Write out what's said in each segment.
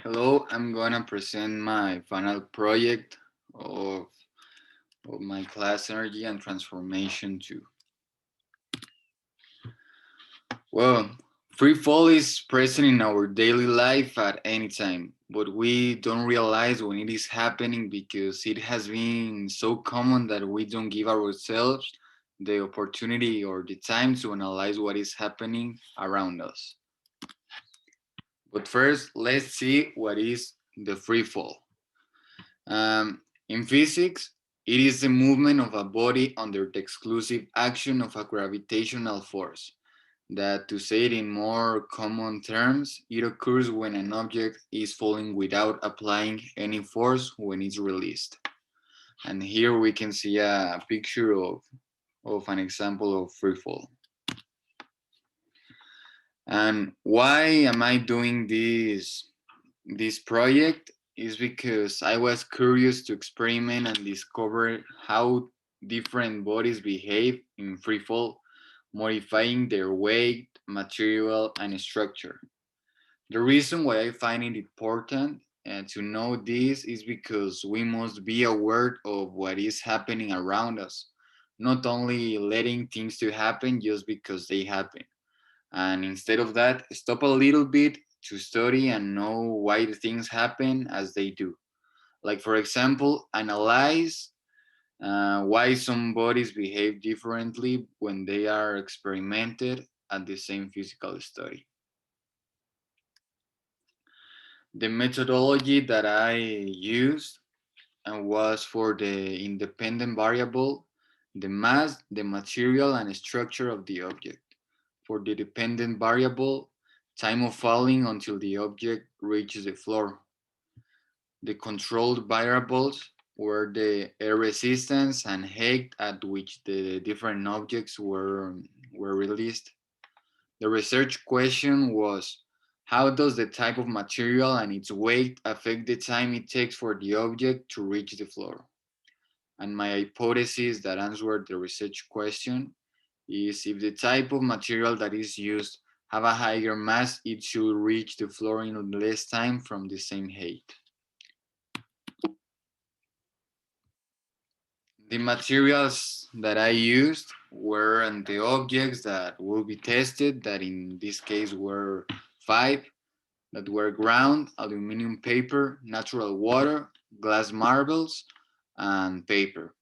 Hello, I'm gonna present my final project of, of my class Energy and Transformation 2. Well, free fall is present in our daily life at any time, but we don't realize when it is happening because it has been so common that we don't give ourselves the opportunity or the time to analyze what is happening around us. But first, let's see what is the free fall. In physics, it is the movement of a body under the exclusive action of a gravitational force. That, to say it in more common terms, it occurs when an object is falling without applying any force when it's released. And here we can see a picture of an example of free fall. And why am I doing this project is because I was curious to experiment and discover how different bodies behave in free fall, modifying their weight, material, and structure. The reason why I find it important to know this is because we must be aware of what is happening around us, not only letting things to happen just because they happen, and instead of that stop a little bit to study and know why the things happen as they do. Like, for example, analyze why some bodies behave differently when they are experimented at the same physical study. The methodology that I used was for the independent variable, the mass, the material, and structure of the object. For the dependent variable, time of falling until the object reaches the floor. The controlled variables were the air resistance and height at which the different objects were released. The research question was, how does the type of material and its weight affect the time it takes for the object to reach the floor? And my hypothesis that answered the research question is, if the type of material that is used have a higher mass, it should reach the floor in less time from the same height. The materials that I used were the objects that will be tested, that in this case were five, that were ground, aluminum paper, natural water, glass marbles, and paper.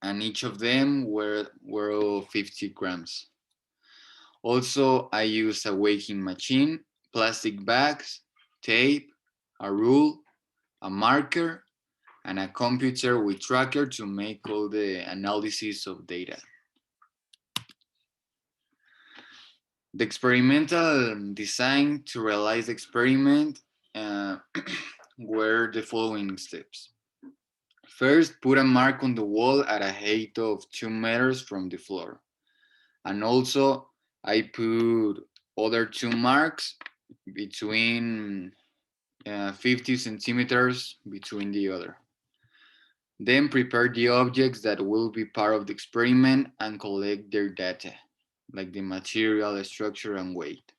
And each of them were 50 grams. Also, I used a weighing machine, plastic bags, tape, a rule, a marker, and a computer with tracker to make all the analysis of data. The experimental design to realize the experiment uh, were the following steps. First, put a mark on the wall at a height of 2 meters from the floor. And also, I put other two marks between 50 centimeters between the other. Then prepare the objects that will be part of the experiment and collect their data, like the material, structure, and weight.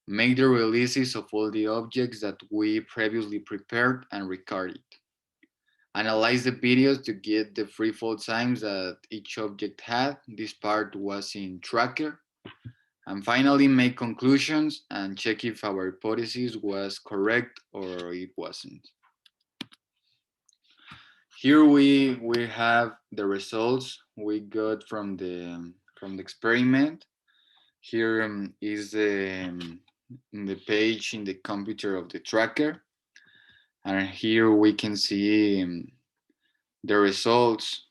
Make the releases of all the objects that we previously prepared and record it. Analyze the videos to get the free fall times that each object had. This part was in Tracker. And finally, make conclusions and check if our hypothesis was correct or it wasn't. Here we have the results we got from the experiment. Here is the page in the computer of the tracker, and here we can see the results.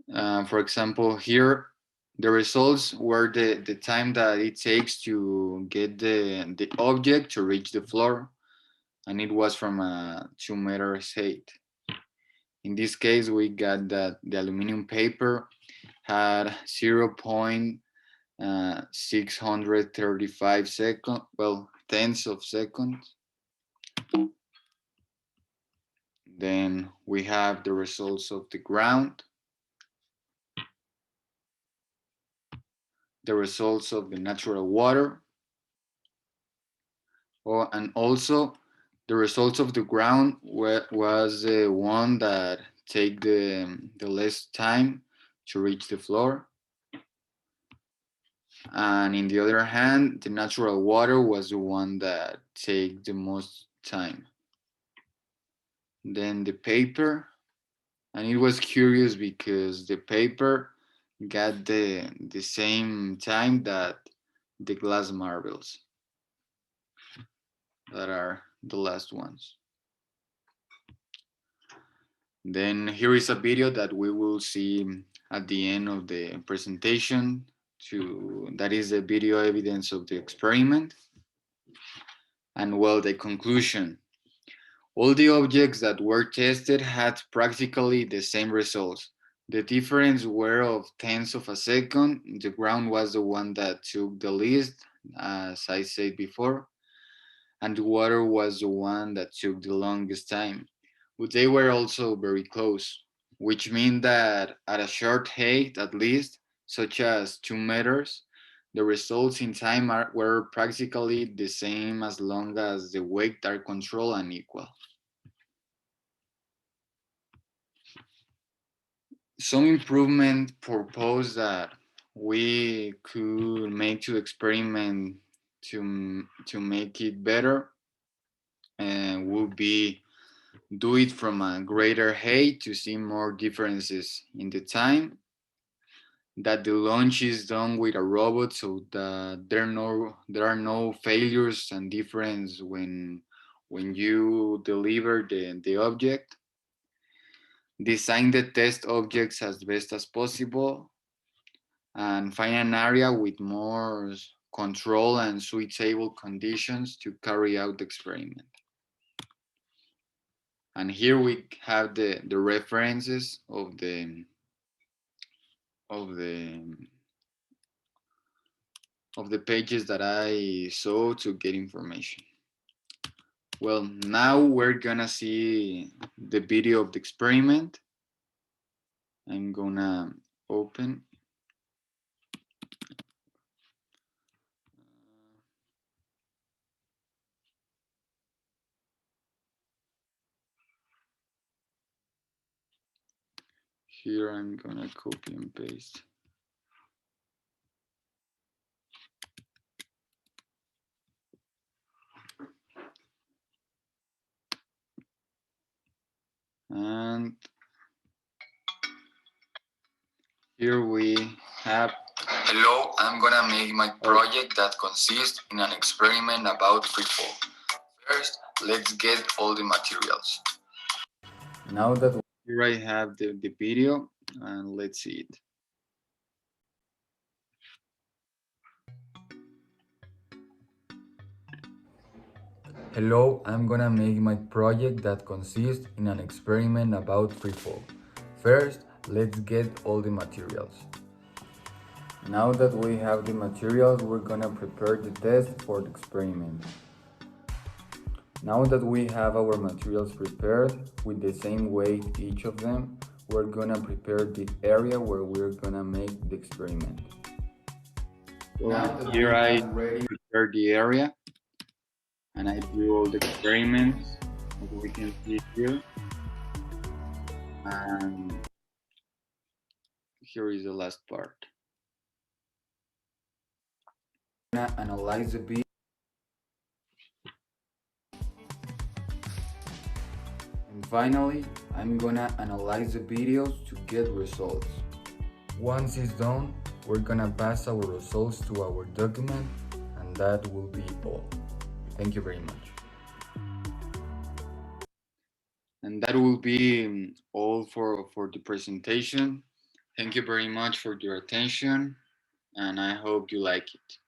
For example, here the results were the time that it takes to get the object to reach the floor, and it was from a 2 meters height. In this case, we got that the aluminum paper had 0.635 seconds, well, tenths of seconds. Then we have the results of the ground, the results of the natural water, Oh, and also the results of the ground was the one that take the less time to reach the floor. And in the other hand, the natural water was the one that take the most time. Then the paper, and it was curious because the paper got the same time that the glass marbles that are the last ones. Then here is a video that we will see at the end of the presentation. That is the video evidence of the experiment. And well, the conclusion. All the objects that were tested had practically the same results. The difference were of tenths of a second. The ground was the one that took the least, as I said before, and the water was the one that took the longest time. But they were also very close, which means that at a short height at least, such as 2 meters, the results in time were practically the same as long as the weight are controlled and equal. Some improvement proposed that we could make to experiment to make it better and would be do it from a greater height to see more differences in the time, that the launch is done with a robot so that there are no failures and difference when you deliver the object, design the test objects as best as possible, and find an area with more control and suitable conditions to carry out the experiment. And here we have the references of the of the pages that I saw to get information. Well, now we're gonna see the video of the experiment. I'm gonna open. Here I'm gonna copy and paste. And here we have. Hello, I'm gonna make my project that consists in an experiment about freefall. First, let's get all the materials. Now that here I have the video, and let's see it. Hello, I'm gonna make my project that consists in an experiment about freefall. First, let's get all the materials. Now that we have the materials, we're gonna prepare the test for the experiment. Now that we have our materials prepared with the same weight each of them, we're gonna prepare the area where we're gonna make the experiment. Well, here I prepare the area and I do all the experiments as we can see here. And here is the last part. I'm gonna analyze the video. And finally, I'm gonna analyze the videos to get results. Once it's done, we're gonna pass our results to our document, and that will be all. Thank you very much. And that will be all for the presentation. Thank you very much for your attention, and I hope you like it.